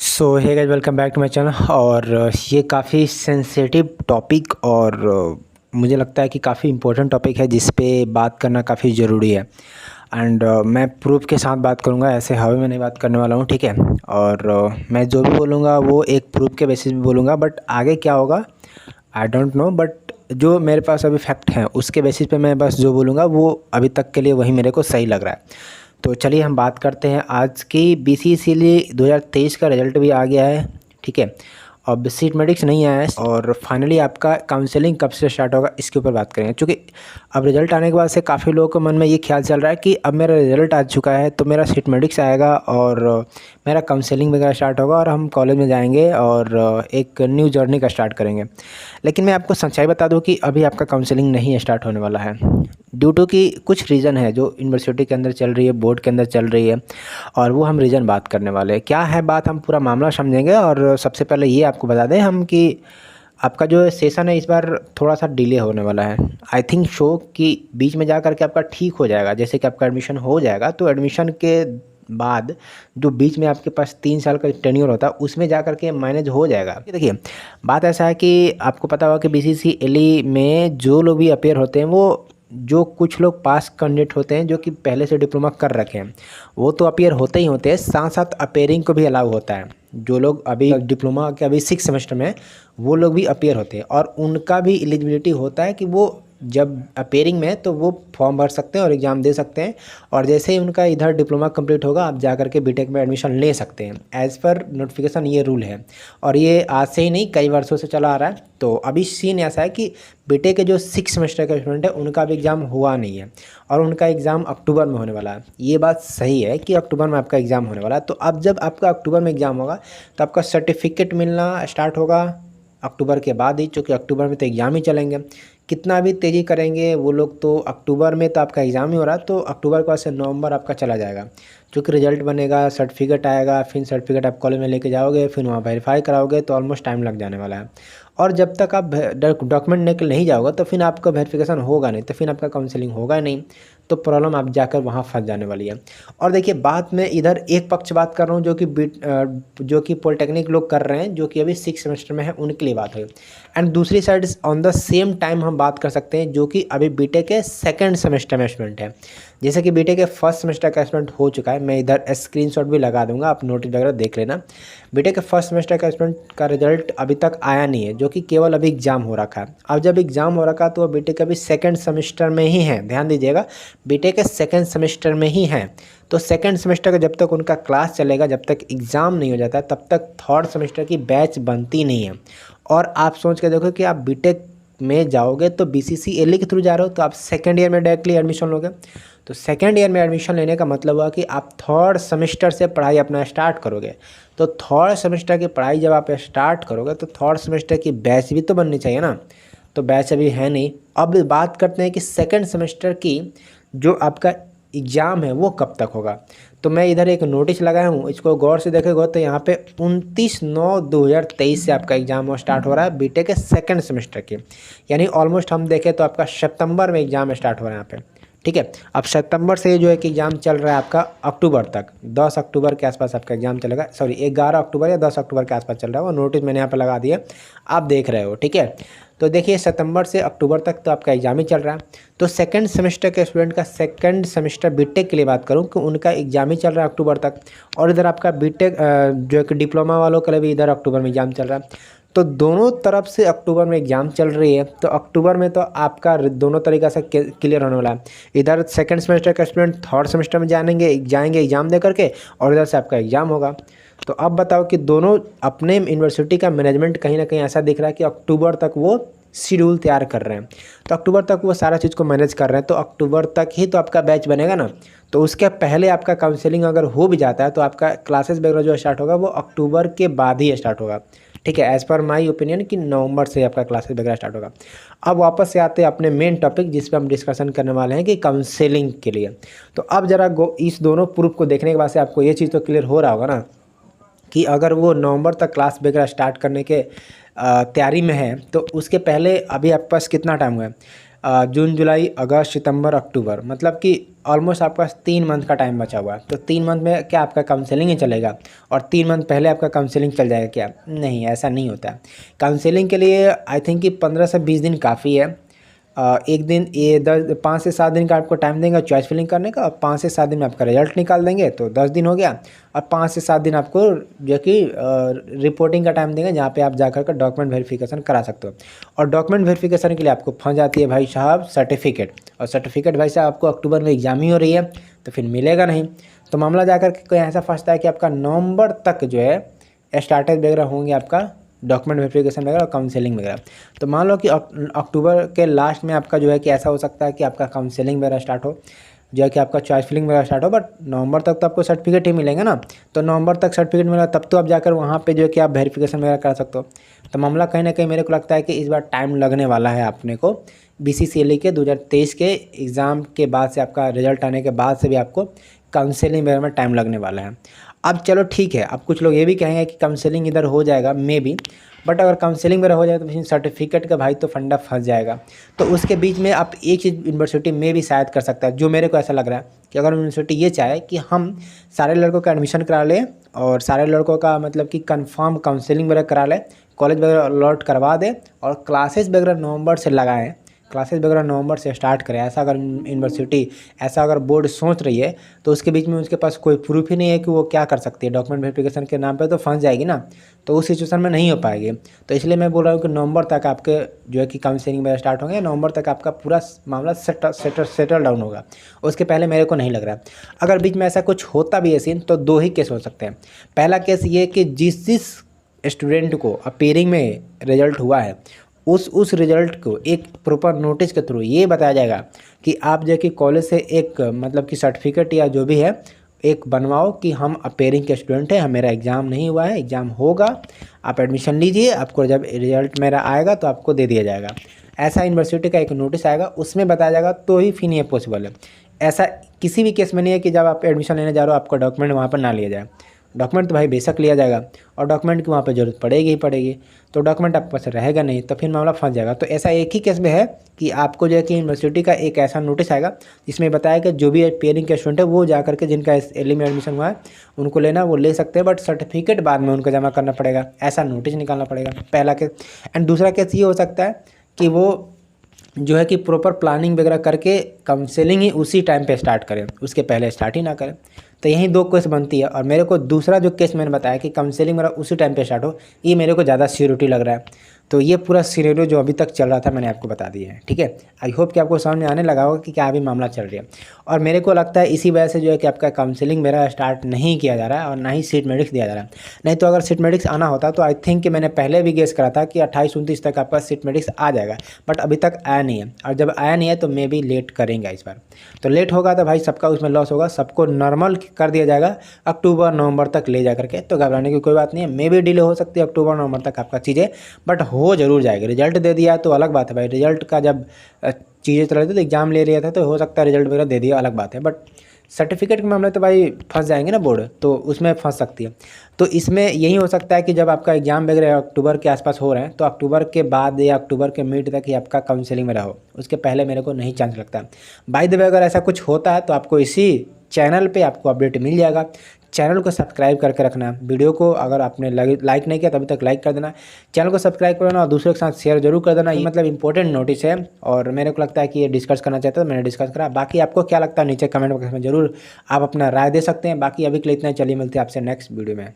So hey guys, welcome back to my channel. और ये काफ़ी सेंसिटिव टॉपिक और मुझे लगता है कि काफ़ी इम्पोर्टेंट टॉपिक है जिस पे बात करना काफ़ी ज़रूरी है। एंड मैं प्रूफ के साथ बात करूँगा, ऐसे हवा में नहीं बात करने वाला हूँ, ठीक है। और मैं जो भी बोलूँगा वो एक प्रूफ के बेसिस पे बोलूँगा, बट आगे क्या होगा आई डोंट नो। बट जो मेरे पास अभी फैक्ट हैं उसके बेसिस पे मैं बस जो बोलूँगा वो अभी तक के लिए वही मेरे को सही लग रहा है। तो चलिए हम बात करते हैं आज की BCCLE 2023 का रिज़ल्ट भी आ गया है, ठीक है। अब सीट मेडिक्स नहीं आया है और फाइनली आपका काउंसलिंग कब से स्टार्ट होगा इसके ऊपर बात करेंगे। क्योंकि अब रिज़ल्ट आने के बाद से काफ़ी लोगों के मन में ये ख्याल चल रहा है कि अब मेरा रिज़ल्ट आ चुका है तो मेरा सीट मेडिक्स आएगा और मेरा काउंसलिंग वगैरह स्टार्ट होगा और हम कॉलेज में जाएंगे और एक न्यू जर्नी का स्टार्ट करेंगे। लेकिन मैं आपको सच्चाई बता दूं कि अभी आपका काउंसलिंग नहीं स्टार्ट होने वाला है, ड्यू टू कि कुछ रीज़न है जो यूनिवर्सिटी के अंदर चल रही है, बोर्ड के अंदर चल रही है, और वो हम रीज़न बात करने वाले हैं। क्या है बात, हम पूरा मामला समझेंगे। और सबसे पहले ये आपको बता दें हम कि आपका जो सेशन है इस बार थोड़ा सा डिले होने वाला है। आई थिंक शो कि बीच में जा कर के आपका ठीक हो जाएगा, जैसे कि आपका एडमिशन हो जाएगा तो एडमिशन के बाद जो बीच में आपके पास 3 साल का टेन्योर होता है उसमें जा कर के मैनेज हो जाएगा। देखिए बात ऐसा है कि आपको पता होगा कि BCCLE में जो लोग भी अपेयर होते हैं वो जो कुछ लोग पास कैंडिडेट होते हैं जो कि पहले से डिप्लोमा कर रखे हैं वो तो अपेयर होते ही होते हैं, साथ साथ अपेयरिंग को भी अलाउ होता है। जो लोग अभी डिप्लोमा के अभी 6 सेमेस्टर में वो लोग भी अपेयर होते हैं और उनका भी एलिजिबिलिटी होता है कि वो जब अपेयरिंग में तो वो फॉर्म भर सकते हैं और एग्ज़ाम दे सकते हैं। और जैसे ही उनका इधर डिप्लोमा कंप्लीट होगा आप जा करके बीटेक में एडमिशन ले सकते हैं। एज़ पर नोटिफिकेशन ये रूल है और ये आज से ही नहीं कई वर्षों से चला आ रहा है। तो अभी सीन ऐसा है कि बीटेक के जो 6 सेमेस्टर के स्टूडेंट है उनका भी एग्ज़ाम हुआ नहीं है और उनका एग्ज़ाम अक्टूबर में होने वाला है। ये बात सही है कि अक्टूबर में आपका एग्ज़ाम होने वाला है। तो अब जब आपका अक्टूबर में एग्ज़ाम होगा तो आपका सर्टिफिकेट मिलना स्टार्ट होगा अक्टूबर के बाद ही, चूँकि अक्टूबर में तो एग्ज़ाम ही चलेंगे। कितना भी तेज़ी करेंगे वो लोग तो अक्टूबर में तो आपका एग्ज़ाम ही हो रहा है, तो अक्टूबर के बाद से नवंबर आपका चला जाएगा। क्योंकि रिजल्ट बनेगा, सर्टिफिकेट आएगा, फिर सर्टिफिकेट आप कॉलेज में लेके जाओगे, फिर वहाँ वेरीफाई कराओगे तो ऑलमोस्ट टाइम लग जाने वाला है। और जब तक आप डॉक्यूमेंट लेकर नहीं जाओगे तो फिर आपका वेरिफिकेशन होगा नहीं, तो फिर आपका काउंसलिंग होगा ही नहीं, तो प्रॉब्लम आप जाकर वहाँ फंस जाने वाली है। और देखिए बात मैं इधर एक पक्ष बात कर रहा हूँ जो कि पॉलिटेक्निक लोग कर रहे हैं जो कि अभी 6 सेमेस्टर में है उनके लिए बात है। एंड दूसरी side on the same time हम बात कर सकते हैं जो कि अभी बीटेक के सेकंड सेमेस्टर में स्टूडेंट है। जैसे कि बीटेक के फर्स्ट सेमेस्टर का स्टूडेंट हो चुका है, मैं इधर स्क्रीनशॉट भी लगा दूंगा, आप नोटिस वगैरह देख लेना। बीटेक के फर्स्ट सेमेस्टर का स्टूडेंट का रिजल्ट अभी तक आया नहीं है, जो कि केवल अभी एग्जाम हो रखा है। अब जब एग्जाम हो रखा तो बीटेक अभी सेकंड सेमेस्टर में ही है, ध्यान दीजिएगा, बीटेक के सेकंड सेमेस्टर में ही है। तो सेकंड सेमेस्टर का जब तक उनका क्लास चलेगा, जब तक एग्ज़ाम नहीं हो जाता तब तक थर्ड सेमेस्टर की बैच बनती नहीं है। और आप सोच के देखो कि आप बीटेक में जाओगे तो BCCLE के थ्रू जा रहे हो तो आप सेकेंड ईयर में डायरेक्टली एडमिशन लोगे। तो सेकेंड ईयर में एडमिशन लेने का मतलब हुआ कि आप थर्ड सेमेस्टर से पढ़ाई अपना स्टार्ट करोगे। तो थर्ड सेमेस्टर की पढ़ाई जब आप स्टार्ट करोगे तो थर्ड सेमेस्टर की बैच भी तो बननी चाहिए ना, तो बैच अभी है नहीं। अब बात करते हैं कि सेकेंड सेमेस्टर की जो आपका एग्ज़ाम है वो कब तक होगा। तो मैं इधर एक नोटिस लगाया हूँ, इसको गौर से देखेगा तो यहाँ पे 29/9/2023 से आपका एग्ज़ाम स्टार्ट हो रहा है बीटेक के सेकंड सेमेस्टर के, यानी ऑलमोस्ट हम देखें तो आपका सितंबर में एग्ज़ाम स्टार्ट हो रहा है यहाँ पे, ठीक है। अब सितंबर से जो है कि एग्ज़ाम चल रहा है आपका अक्टूबर तक, 10 अक्टूबर के आसपास आपका एग्ज़ाम चलेगा, सॉरी 11 अक्टूबर या 10 अक्टूबर के आसपास चल रहा है, वो नोटिस मैंने यहाँ पर लगा दिया, आप देख रहे हो, ठीक है। तो देखिए सितंबर से अक्टूबर तक तो आपका एग्ज़ाम ही चल रहा है। तो सेकंड सेमेस्टर के स्टूडेंट का सेकंड सेमेस्टर बीटेक के लिए बात करूं कि उनका एग्ज़ाम ही चल रहा है अक्टूबर तक। और इधर आपका बीटेक जो कि डिप्लोमा वालों के लिए भी इधर अक्टूबर में एग्ज़ाम चल रहा है। तो दोनों तरफ से अक्टूबर में एग्ज़ाम चल रही है, तो अक्टूबर में तो आपका दोनों तरीक़े से क्लियर होने वाला है। इधर सेकंड सेमेस्टर का स्टूडेंट थर्ड सेमेस्टर में जाएंगे एग्ज़ाम दे करके, और इधर से आपका एग्ज़ाम होगा। तो अब बताओ कि दोनों अपने यूनिवर्सिटी का मैनेजमेंट कहीं ना कहीं ऐसा दिख रहा है कि अक्टूबर तक वो शेड्यूल तैयार कर रहे हैं, तो अक्टूबर तक वो सारा चीज़ को मैनेज कर रहे हैं। तो अक्टूबर तक ही तो आपका बैच बनेगा ना, तो उसके पहले आपका काउंसलिंग अगर हो भी जाता है तो आपका क्लासेस वगैरह जो स्टार्ट होगा वो अक्टूबर के बाद ही स्टार्ट होगा, ठीक है। एज़ पर माई ओपिनियन कि नवंबर से आपका क्लासेस वगैरह स्टार्ट होगा। अब वापस से आते हैं अपने मेन टॉपिक जिस पर हम डिस्कशन करने वाले हैं कि काउंसलिंग के लिए। तो अब ज़रा इस दोनों प्रूफ को देखने के बाद से आपको ये चीज़ तो क्लियर हो रहा होगा ना कि अगर वो नवंबर तक क्लास वगैरह स्टार्ट करने के तैयारी में है तो उसके पहले अभी आपके पास कितना टाइम हुआ है। जून जुलाई अगस्त सितंबर अक्टूबर, मतलब कि ऑलमोस्ट आपका 3 मंथ का टाइम बचा हुआ है। तो 3 मंथ में क्या आपका काउंसलिंग ही चलेगा और 3 मंथ पहले आपका काउंसलिंग चल जाएगा क्या? नहीं, ऐसा नहीं होता है। काउंसलिंग के लिए आई थिंक कि 15 से 20 दिन काफ़ी है। एक दिन ये 5 से 7 दिन का आपको टाइम देंगे चॉइस फिलिंग करने का, और 5 से 7 दिन में आपका रिजल्ट निकाल देंगे, तो 10 दिन हो गया। और 5 से 7 दिन आपको जो कि रिपोर्टिंग का टाइम देंगे, जहाँ पे आप जाकर के डॉक्यूमेंट वेरिफिकेशन करा सकते हो। और डॉक्यूमेंट वेरिफिकेशन के लिए आपको फंस जाती है भाई साहब सर्टिफिकेट, और सर्टिफिकेट भाई साहब आपको अक्टूबर में एग्जाम ही हो रही है, तो फिर मिलेगा नहीं। तो मामला जाकर के कोई ऐसा फंसता है कि आपका नवंबर तक जो है स्टार्टेज वगैरह होंगे, आपका डॉक्यूमेंट वेरिफिकेशन वगैरह और काउंसलिंग वगैरह। तो मान लो कि अक्टूबर के लास्ट में आपका जो है कि ऐसा हो सकता है कि आपका काउंसलिंग वगैरह स्टार्ट हो, जो है कि आपका चॉइस फिलिंग वगैरह स्टार्ट हो, बट नवंबर तक तो आपको सर्टिफिकेट ही मिलेंगे ना। तो नवंबर तक सर्टिफिकेट मिलेगा, तब तो आप जाकर वहाँ पे जो है कि आप वेरिफिकेशन वगैरह कर सकते हो। तो मामला कहीं ना कहीं मेरे को लगता है कि इस बार टाइम लगने वाला है अपने को। BCCLE के 2023 के एग्ज़ाम के बाद से, आपका रिजल्ट आने के बाद से भी आपको काउंसलिंग वगैरह में टाइम लगने वाला है। अब चलो ठीक है, अब कुछ लोग ये भी कहेंगे कि काउंसलिंग इधर हो जाएगा मे बी, बट अगर काउंसलिंग वगैरह हो जाए तो फिर सर्टिफिकेट का भाई तो फंडा फंस जाएगा। तो उसके बीच में आप एक चीज़ यूनिवर्सिटी में भी शायद कर सकता है, जो मेरे को ऐसा लग रहा है कि अगर यूनिवर्सिटी ये चाहे कि हम सारे लड़कों का एडमिशन करा लें और सारे लड़कों का मतलब कि कंफर्म काउंसलिंग वगैरह करा लें, कॉलेज वगैरह अलॉट करवा दें और क्लासेस वगैरह नवंबर से लगाएं, क्लासेस वगैरह नवंबर से स्टार्ट करें। ऐसा अगर यूनिवर्सिटी, ऐसा अगर बोर्ड सोच रही है, तो उसके बीच में उसके पास कोई प्रूफ ही नहीं है कि वो क्या कर सकती है, डॉक्यूमेंट वेरिफिकेशन के नाम पे तो फंस जाएगी ना। तो उस सिचुएशन में नहीं हो पाएगी। तो इसलिए मैं बोल रहा हूँ कि नवंबर तक आपके जो है कि काउंसलिंग वगैरह स्टार्ट होंगे, नवंबर तक आपका पूरा मामला सेटल डाउन होगा। उसके पहले मेरे को नहीं लग रहा है। अगर बीच में ऐसा कुछ होता भी है सीन, तो 2 ही केस हो सकते हैं। पहला केस ये कि जिस स्टूडेंट को अपीयरिंग में रिजल्ट हुआ है, उस रिज़ल्ट को एक प्रॉपर नोटिस के थ्रू ये बताया जाएगा कि आप जो कि कॉलेज से एक मतलब कि सर्टिफिकेट या जो भी है एक बनवाओ कि हम अपीयरिंग के स्टूडेंट हैं, मेरा एग्ज़ाम नहीं हुआ है, एग्ज़ाम होगा, आप एडमिशन लीजिए, आपको जब रिज़ल्ट मेरा आएगा तो आपको दे दिया जाएगा। ऐसा यूनिवर्सिटी का एक नोटिस आएगा, उसमें बताया जाएगा, तो ही फिर ये पॉसिबल है। ऐसा किसी भी केस में नहीं है कि जब आप एडमिशन लेने जा रहे हो आपको डॉक्यूमेंट वहाँ पर ना लिया जाए। डॉक्यूमेंट तो भाई बेशक लिया जाएगा, और डॉक्यूमेंट की वहाँ पे ज़रूरत पड़ेगी ही पड़ेगी। तो डॉक्यूमेंट आपके पास रहेगा नहीं, तो फिर मामला फंस जाएगा। तो ऐसा एक ही केस में है कि आपको जो है कि यूनिवर्सिटी का एक ऐसा नोटिस आएगा जिसमें बताया कि जो भी अपीयरिंग के स्टूडेंट है वो जा करके जिनका SLE में एडमिशन हुआ है उनको लेना, वो ले सकते हैं, बट सर्टिफिकेट बाद में उनको जमा करना पड़ेगा, ऐसा नोटिस निकालना पड़ेगा। पहला केस। एंड दूसरा केस ये हो सकता है कि वो जो है कि प्रॉपर प्लानिंग वगैरह करके काउंसलिंग ही उसी टाइम पे स्टार्ट करें, उसके पहले स्टार्ट ही ना करें। तो यही 2 केस बनती है। और मेरे को दूसरा जो केस मैंने बताया कि काउंसलिंग मेरा उसी टाइम पे स्टार्ट हो, ये मेरे को ज़्यादा श्योरिटी लग रहा है। तो ये पूरा सिनेरियो जो अभी तक चल रहा था मैंने आपको बता दिया है, ठीक है। आई होप कि आपको समझ में आने लगा होगा कि क्या अभी मामला चल रहा है। और मेरे को लगता है इसी वजह से जो है कि आपका काउंसलिंग मेरा स्टार्ट नहीं किया जा रहा है और ना ही सीट मेडिक्स दिया जा रहा है। नहीं तो अगर सीट मेडिक्स आना होता तो आई थिंक कि मैंने पहले भी गेस करा था कि 28-29 तक आपका सीट मेडिक्स आ जाएगा, बट अभी तक आया नहीं है। और जब आया नहीं है तो मे भी लेट करेंगे इस बार। तो लेट होगा तो भाई सबका उसमें लॉस होगा, सबको नॉर्मल कर दिया जाएगा अक्टूबर नवंबर तक ले जा करके। तो घबराने की कोई बात नहीं है, मे भी डिले हो सकती है अक्टूबर नवंबर तक आपका चीज़ें, बट हो जरूर जाएगी। रिजल्ट दे दिया तो अलग बात है भाई, रिजल्ट का जब चीज़ें चल रही थी तो एग्जाम ले रहे थे तो हो सकता है रिजल्ट वगैरह दे दिया, अलग बात है। बट सर्टिफिकेट के मामले तो भाई फंस जाएंगे ना बोर्ड, तो उसमें फंस सकती है। तो इसमें यही हो सकता है कि जब आपका एग्जाम वगैरह अक्टूबर के आसपास हो रहे हैं तो अक्टूबर के बाद या अक्टूबर के मिड तक ही आपका काउंसलिंग में रहो, उसके पहले मेरे को नहीं चांस लगता। बाय द वे अगर ऐसा कुछ होता है तो आपको इसी चैनल पे आपको अपडेट मिल जाएगा। चैनल को सब्सक्राइब करके रखना। वीडियो को अगर आपने लाइक नहीं किया तो अभी तक लाइक कर देना, चैनल को सब्सक्राइब कर देना और दूसरों के साथ शेयर जरूर कर देना। ये मतलब इंपॉर्टेंट नोटिस है और मेरे को लगता है कि ये डिस्कस करना चाहता था, मैंने डिस्कस करा। बाकी आपको क्या लगता है नीचे कमेंट बॉक्स में जरूर आप अपना राय दे सकते हैं। बाकी अभी के लिए इतना, चलिए मिलते हैं आपसे नेक्स्ट वीडियो में।